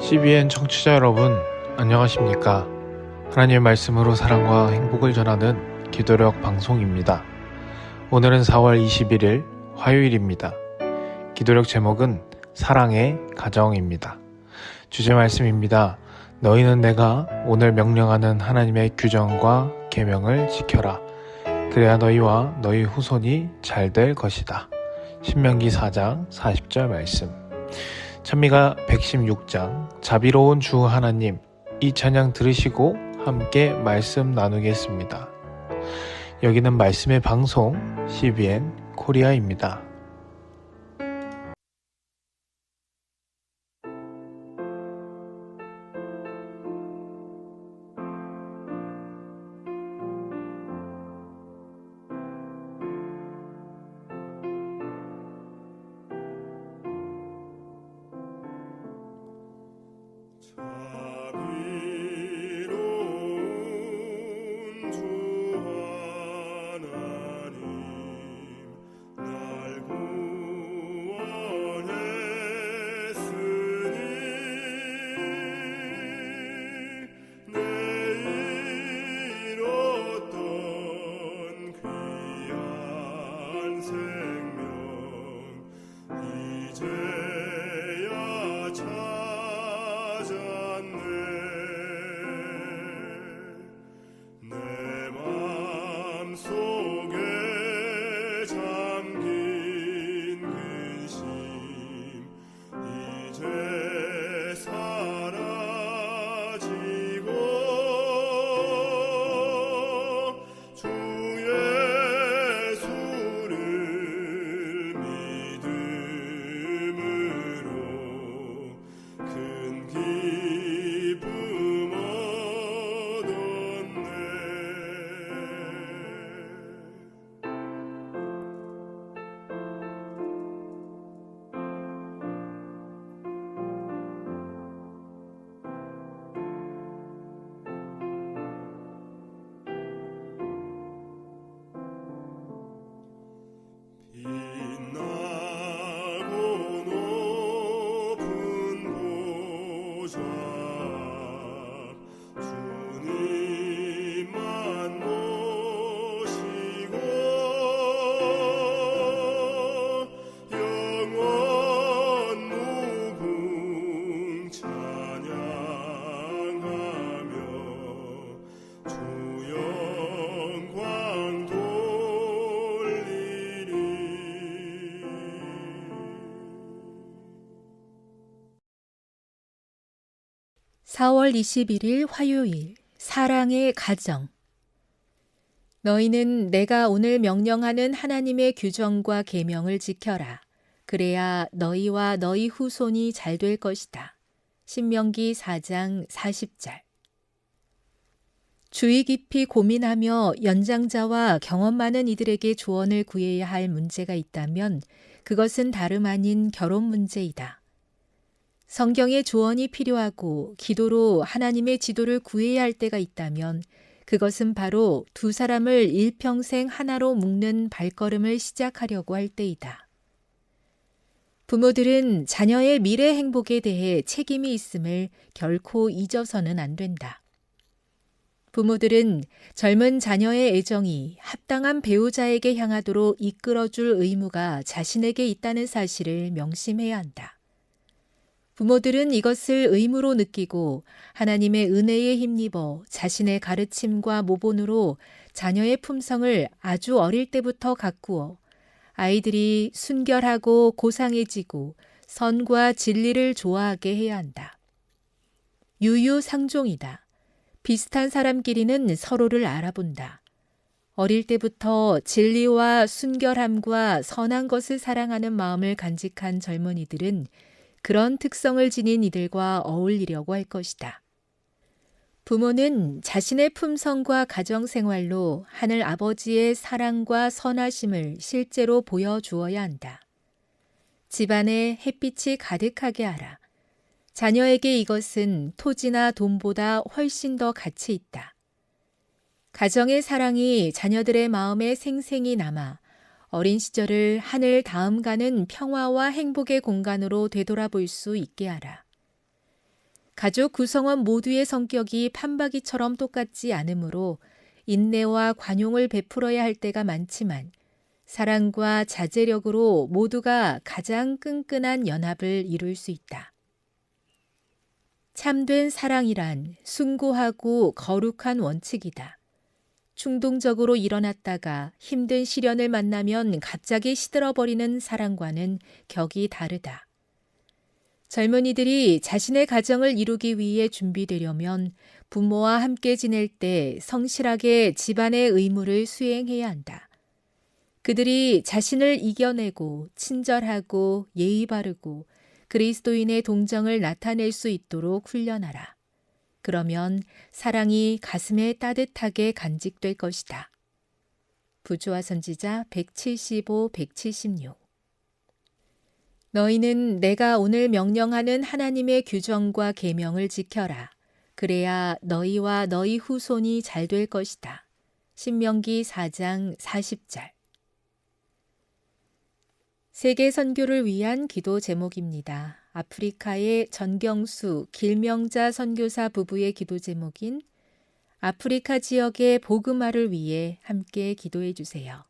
CBN 청취자 여러분, 안녕하십니까? 하나님의 말씀으로 사랑과 행복을 전하는 기도력 방송입니다. 오늘은 4월 21일 화요일입니다. 기도력 제목은 사랑의 가정입니다. 주제 말씀입니다. 너희는 내가 오늘 명령하는 하나님의 규정과 계명을 지켜라. 그래야 너희와 너희 후손이 잘 될 것이다. 신명기 4장 40절 말씀. 찬미가 116장 자비로운 주 하나님, 이 찬양 들으시고 함께 말씀 나누겠습니다. 여기는 말씀의 방송 CBN 코리아입니다. (4월 21일) 화요일 사랑의 가정. 너희는 내가 오늘 명령하는 하나님의 규정과 계명을 지켜라. 그래야 너희와 너희 후손이 잘 될 것이다. 신명기 4장 40절. 주의 깊이 고민하며 연장자와 경험 많은 이들에게 조언을 구해야 할 문제가 있다면 그것은 다름 아닌 결혼 문제이다. 성경의 조언이 필요하고 기도로 하나님의 지도를 구해야 할 때가 있다면 그것은 바로 두 사람을 일평생 하나로 묶는 발걸음을 시작하려고 할 때이다. 부모들은 자녀의 미래 행복에 대해 책임이 있음을 결코 잊어서는 안 된다. 부모들은 젊은 자녀의 애정이 합당한 배우자에게 향하도록 이끌어줄 의무가 자신에게 있다는 사실을 명심해야 한다. 부모들은 이것을 의무로 느끼고 하나님의 은혜에 힘입어 자신의 가르침과 모본으로 자녀의 품성을 아주 어릴 때부터 가꾸어 아이들이 순결하고 고상해지고 선과 진리를 좋아하게 해야 한다. 유유상종이다. 비슷한 사람끼리는 서로를 알아본다. 어릴 때부터 진리와 순결함과 선한 것을 사랑하는 마음을 간직한 젊은이들은 그런 특성을 지닌 이들과 어울리려고 할 것이다. 부모는 자신의 품성과 가정생활로 하늘 아버지의 사랑과 선하심을 실제로 보여주어야 한다. 집안에 햇빛이 가득하게 하라. 자녀에게 이것은 토지나 돈보다 훨씬 더 가치 있다. 가정의 사랑이 자녀들의 마음에 생생히 남아 어린 시절을 하늘 다음 가는 평화와 행복의 공간으로 되돌아볼 수 있게 하라. 가족 구성원 모두의 성격이 판박이처럼 똑같지 않으므로 인내와 관용을 베풀어야 할 때가 많지만 사랑과 자제력으로 모두가 가장 끈끈한 연합을 이룰 수 있다. 참된 사랑이란 숭고하고 거룩한 원칙이다. 충동적으로 일어났다가 힘든 시련을 만나면 갑자기 시들어버리는 사랑과는 격이 다르다. 젊은이들이 자신의 가정을 이루기 위해 준비되려면 부모와 함께 지낼 때 성실하게 집안의 의무를 수행해야 한다. 그들이 자신을 이겨내고 친절하고 예의 바르고 그리스도인의 동정을 나타낼 수 있도록 훈련하라. 그러면 사랑이 가슴에 따뜻하게 간직될 것이다. 부조화 선지자 175, 176. 너희는 내가 오늘 명령하는 하나님의 규정과 계명을 지켜라. 그래야 너희와 너희 후손이 잘 될 것이다. 신명기 4장 40절. 세계 선교를 위한 기도 제목입니다. 아프리카의 전경수, 길명자 선교사 부부의 기도 제목인 아프리카 지역의 복음화를 위해 함께 기도해 주세요.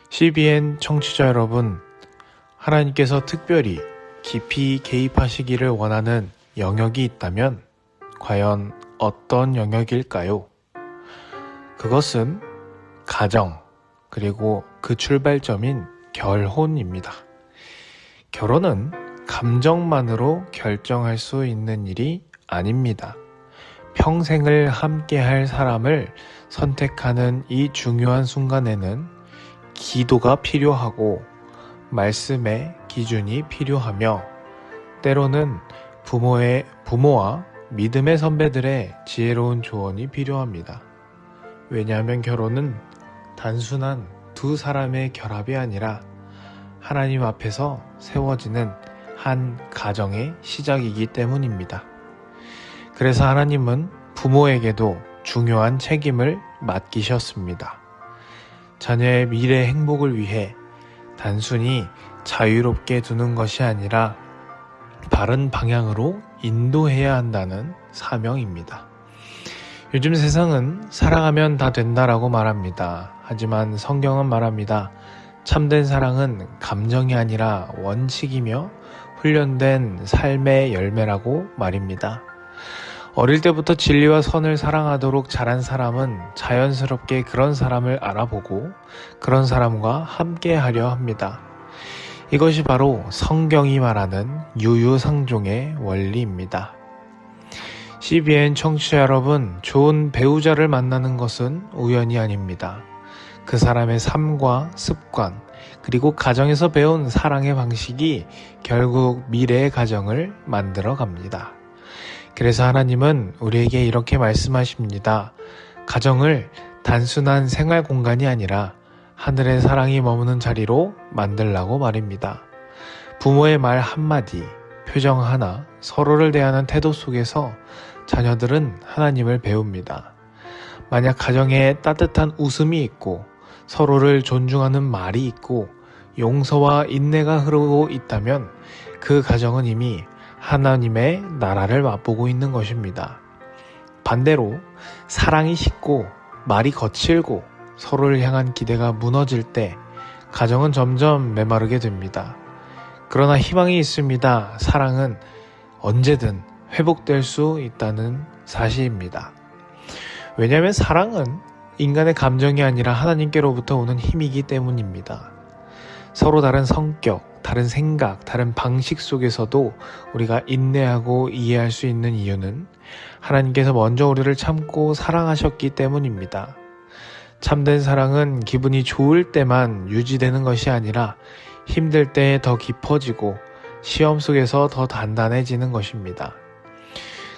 CBN 청취자 여러분, 하나님께서 특별히 깊이 개입하시기를 원하는 영역이 있다면 과연 어떤 영역일까요? 그것은 가정, 그리고 그 출발점인 결혼입니다. 결혼은 감정만으로 결정할 수 있는 일이 아닙니다. 평생을 함께할 사람을 선택하는 이 중요한 순간에는 기도가 필요하고 말씀의 기준이 필요하며 때로는 부모와 믿음의 선배들의 지혜로운 조언이 필요합니다. 왜냐하면 결혼은 단순한 두 사람의 결합이 아니라 하나님 앞에서 세워지는 한 가정의 시작이기 때문입니다. 그래서 하나님은 부모에게도 중요한 책임을 맡기셨습니다. 자녀의 미래 행복을 위해 단순히 자유롭게 두는 것이 아니라 바른 방향으로 인도해야 한다는 사명입니다. 요즘 세상은 사랑하면 다 된다라고 말합니다. 하지만 성경은 말합니다. 참된 사랑은 감정이 아니라 원칙이며 훈련된 삶의 열매라고 말입니다. 어릴 때부터 진리와 선을 사랑하도록 자란 사람은 자연스럽게 그런 사람을 알아보고 그런 사람과 함께하려 합니다. 이것이 바로 성경이 말하는 유유상종의 원리입니다. CBN 청취자 여러분, 좋은 배우자를 만나는 것은 우연이 아닙니다. 그 사람의 삶과 습관, 그리고 가정에서 배운 사랑의 방식이 결국 미래의 가정을 만들어 갑니다. 그래서 하나님은 우리에게 이렇게 말씀하십니다. 가정을 단순한 생활 공간이 아니라 하늘의 사랑이 머무는 자리로 만들라고 말입니다. 부모의 말 한마디, 표정 하나, 서로를 대하는 태도 속에서 자녀들은 하나님을 배웁니다. 만약 가정에 따뜻한 웃음이 있고 서로를 존중하는 말이 있고 용서와 인내가 흐르고 있다면 그 가정은 이미 하나님의 나라를 맛보고 있는 것입니다. 반대로 사랑이 식고 말이 거칠고 서로를 향한 기대가 무너질 때 가정은 점점 메마르게 됩니다. 그러나 희망이 있습니다. 사랑은 언제든 회복될 수 있다는 사실입니다. 왜냐하면 사랑은 인간의 감정이 아니라 하나님께로부터 오는 힘이기 때문입니다. 서로 다른 성격, 다른 생각, 다른 방식 속에서도 우리가 인내하고 이해할 수 있는 이유는 하나님께서 먼저 우리를 참고 사랑하셨기 때문입니다. 참된 사랑은 기분이 좋을 때만 유지되는 것이 아니라 힘들 때 더 깊어지고 시험 속에서 더 단단해지는 것입니다.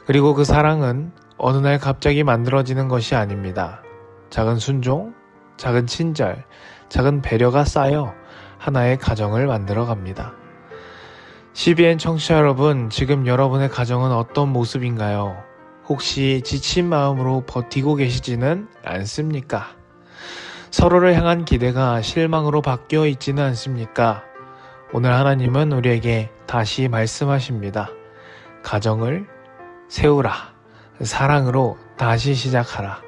그리고 그 사랑은 어느 날 갑자기 만들어지는 것이 아닙니다. 작은 순종, 작은 친절, 작은 배려가 쌓여 하나의 가정을 만들어 갑니다. CBN 청취자 여러분, 지금 여러분의 가정은 어떤 모습인가요? 혹시 지친 마음으로 버티고 계시지는 않습니까? 서로를 향한 기대가 실망으로 바뀌어 있지는 않습니까? 오늘 하나님은 우리에게 다시 말씀하십니다. 가정을 세우라. 사랑으로 다시 시작하라.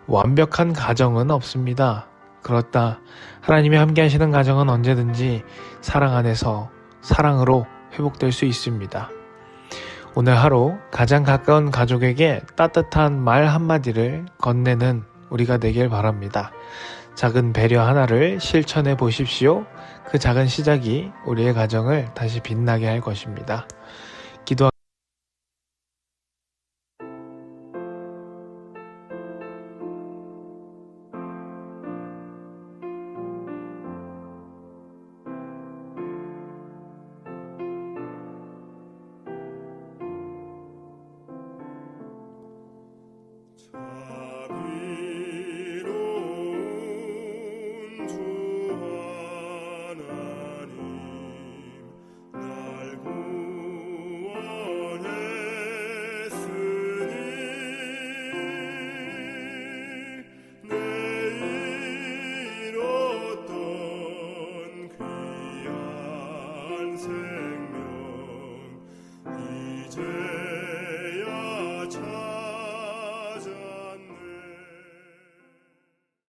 완벽한 가정은 없습니다. 그렇다. 하나님이 함께 하시는 가정은 언제든지 사랑 안에서 사랑으로 회복될 수 있습니다. 오늘 하루 가장 가까운 가족에게 따뜻한 말 한마디를 건네는 우리가 되길 바랍니다. 작은 배려 하나를 실천해 보십시오. 그 작은 시작이 우리의 가정을 다시 빛나게 할 것입니다. 기도 저